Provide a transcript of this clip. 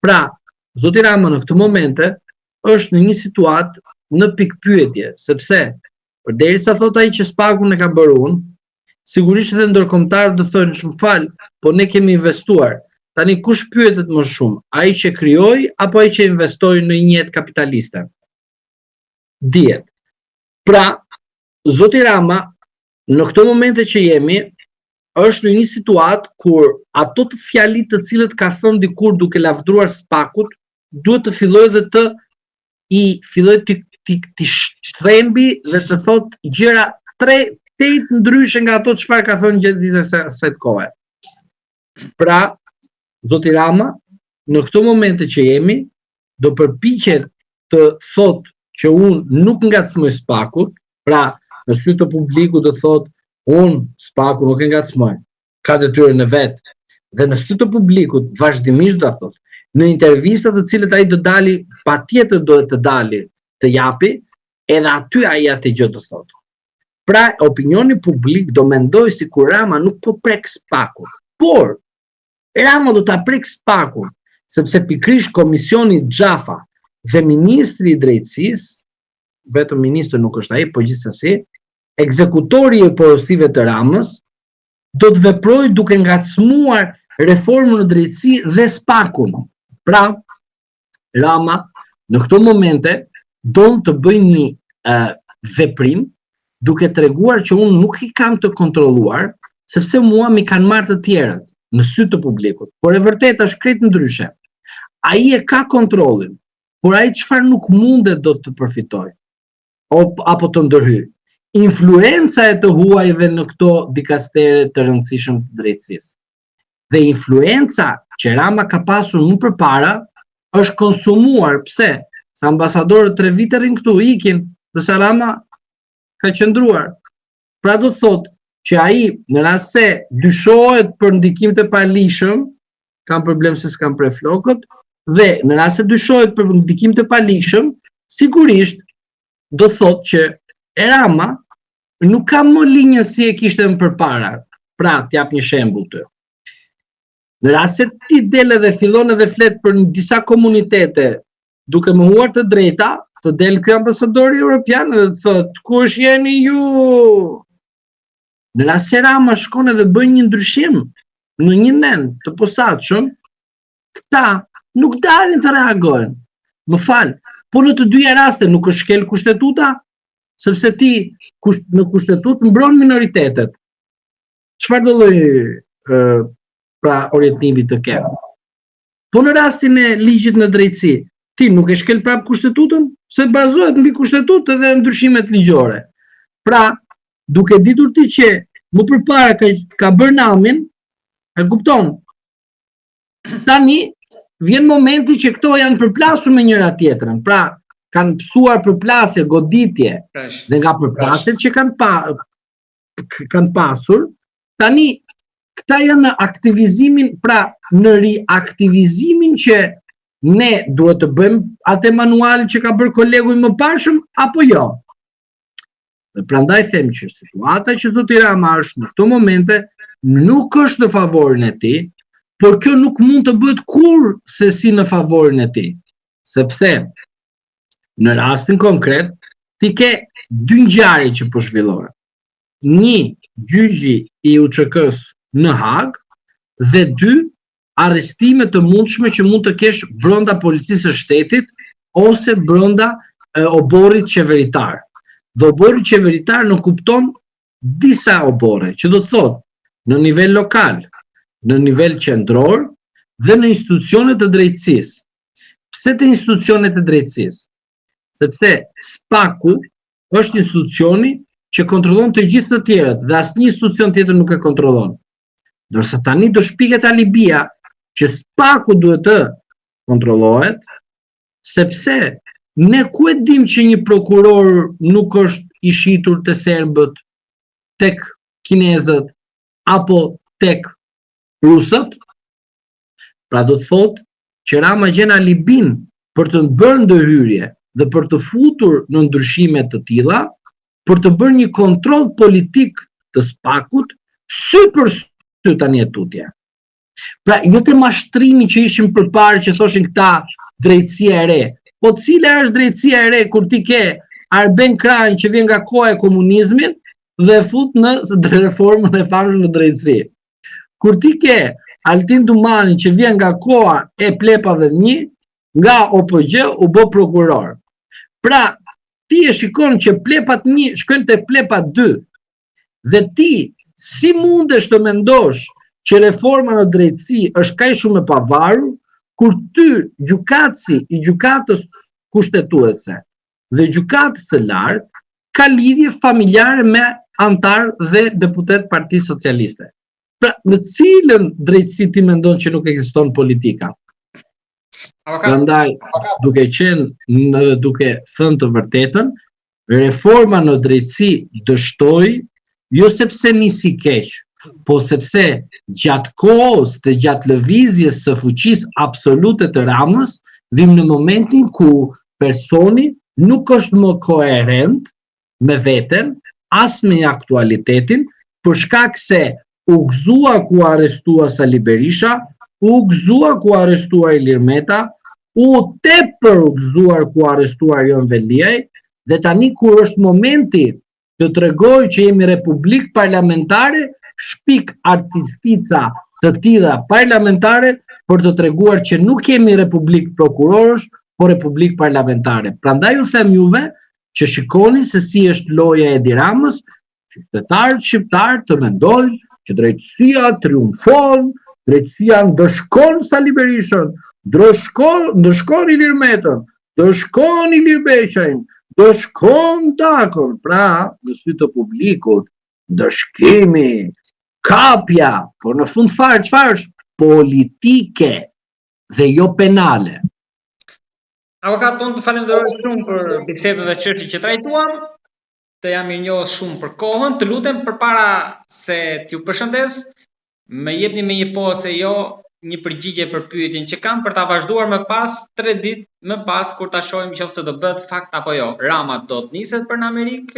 Pra, zoti Rama në këtë momente është në një situatë në pikpyetje, sepse përderisa thot ai që Spakun e ka bërë unë, sigurisht edhe ndërkombëtarët do thonë shumë fal, po ne kemi investuar. Tani kush pyetet më shumë, ai që krijoi apo ai që investoi në një jetë kapitaliste? Dihet. Pra, zoti Rama në këto momente që jemi është në një situatë kur ato të fjalit të cilët ka thënë dikur duke lavdruar Spakut, duhet të fillojë dhe të shtrembi dhe të thot gjëra të ndryshe nga ato çfarë ka thënë gjatë disa kohë. Pra, zoti Rama në këto momente që jemi do përpiqet të thot që unë nuk ngacmoj Spakut, pra në sy të publikut do thot unë Spaku nuk e ngacmoj, ka detyrën e vet, dhe në sy të publikut vazhdimisht do thot, në intervistat të cilët ai do dali, patjetër do të dali të japi, edhe aty ai atë gjë do thot. Pra, opinioni publik do mendoj si kur Rama nuk po prek Spakun, por Rama do ta prek Spakun, sepse pikrisht komisioni Xhafa dhe ministri i drejtësisë, vetëm ministri nuk është ai, po gjithsesi, ekzekutori i porosive të Ramës, do të veprojë duke ngacmuar reformën në drejtësi dhe Spakun. Pra, Rama në këto momente don të bëj një veprim duke treguar që unë nuk i kam të kontrolluar, sepse mua mi kanë marrë të tjerët në sy të publikut. Por e vërtet është krejt ndryshe. Ai e ka kontrollin, por ai çfarë nuk mundet do të përfitojë apo të ndërhyjë. Influenca e të huajve në këto dikastere të rëndësishëm të drejtësisë. Dhe influenca që Rama ka pasur më përpara është konsumuar. Pse? Se ambasadorët 3 vite rrin këtu, ikin, përsa Rama ka qëndruar. Pra do të thotë që ai në rast se dyshohet për ndikim të palishëm, kam problem se s'kam prej flokët, dhe në rast se dyshohet për ndikim të palishëm, sigurisht do thotë që Rama nuk ka më linjën si e kishte më përpara. Pra, t'jap një shembull të. Në rast se ti del dhe fillon edhe flet për disa komunitete duke mohuar të drejta, të del ky ambasadori evropian dhe të thotë, kush jeni ju? Në rast se Rama shkon edhe bën një ndryshim në një nen të posaçëm, këta nuk dalin të reagojnë. Më fal, po në të dyja raste nuk është shkel kushtetuta, sepse ti në kushtetutë mbron minoritetet. Çfarë do lloj pra orientimi të kemë? Po në rastin e ligjit në drejtësi, ti nuk e shkel prap kushtetutën, se bazohet mbi kushtetutë dhe ndryshimet ligjore. Pra, duke ditur ti që më përpara ka bërë namin, e kupton? Tani vjen momenti që këto janë përplasur me njëra tjetrën. Pra, kanë pësuar përplasje, goditje, dhe nga përplasjet që kanë pasur, tani këta janë në aktivizimin, pra në riaktivizimin që ne duhet të bëjmë atë manual që ka bërë kolegu i më parshëm, apo jo. Dhe prandaj them që situata që zoti Rama është në këto momente nuk është në favorin e tij, por kjo nuk mund të bëhet kur se si në favorin e tij. Sepse në rastin konkret, ti ke 2 ngjarje që po zhvillohen. Një, gjyqi i UÇK-s në Hag, dhe 2, arrestime të mundshme që mund të kesh brenda policisë së shtetit ose brenda oborrit qeveritar. Dhe oborri qeveritar në kupton disa oborre, që do të thotë në nivel lokal, në nivel qendror dhe në institucionet të drejtësisë. Pse të institucionet të drejtësisë? Sepse Spaku është institucioni që kontrollon të gjithë të tjerët dhe asnjë institucion tjetër nuk e kontrollon. Ndërsa tani do shpiket alibia që Spaku duhet të kontrollohet, sepse ne ku e dim që një prokuror nuk është i shitur te serbët, tek kinezët apo tek rusët? Pra do të thotë që Rama gjen alibin për të bërë ndërhyrje dhe për të futur në ndryshime të tilla, për të bërë një kontroll politik të Spakut sy për sy tani e tutje. Pra, jo të mashtrimi që ishim përpara që thoshin këta drejtësia e re. Po cila është drejtësia e re kur ti ke Arben Krajin që vjen nga koha e komunizmit dhe fut në reformën e famshme në drejtësi. Kur ti ke Altin Dumani që vjen nga koha e plepave 1, nga OPG u bë prokuror. Pra, ti e shikon që plepat 1 shkojnë te plepat 2. Dhe ti si mundesh të mendosh që reforma në drejtësi është kaq shumë e pavarur, kur ty gjykatësi i gjykatës kushtetuese dhe gjykatës së lartë ka lidhje familjare me antar dhe deputet Partisë Socialiste. Pra, në cilën drejtësi ti mendon që nuk ekziston politika? Prandaj, duke thënë të vërtetën, reforma në drejtësi dështoi, jo sepse nisi keq, po sepse gjatë kohës dhe gjatë lëvizjes së fuqisë absolute të Ramës, vim në momentin ku personi nuk është më koherent me veten, as me aktualitetin, për shkak se u gëzua ku arrestua Sali Berisha, u gëzua ku arrestua Ilir Meta, u tepër u gëzuar ku arrestuar Jon Veliaj, dhe tani kur është momenti të tregoj që jemi republik parlamentare, shpik artifica të tilla parlamentare për të treguar që nuk kemi republik prokurorësh, po republik parlamentare. Prandaj u them juve që shikoni se si është loja e Edi Ramës, qytetarët shqiptar të mendojnë që drejtësia triumfon, drejtësia ndëshkon Sali Berishën, ndëshkon Ilir Metën, ndëshkon Ilir Beqajn, ndëshkon Takën. Pra, në sy të publikut, ndëshkimi, kapja, por në fund fare çfarë është? Politike dhe jo penale. Avokat, unë të falenderoj shumë për bisedën dhe çështjet që trajtuam. Të jam mirënjohës shumë për kohën. Të lutem përpara se t'ju përshëndes, më jepni me një po se jo një përgjigje për pyetjen që kam për ta vazhduar më pas 3 ditë më pas kur ta shohim nëse do bëhet fakt apo jo. Rama do të niset për në Amerikë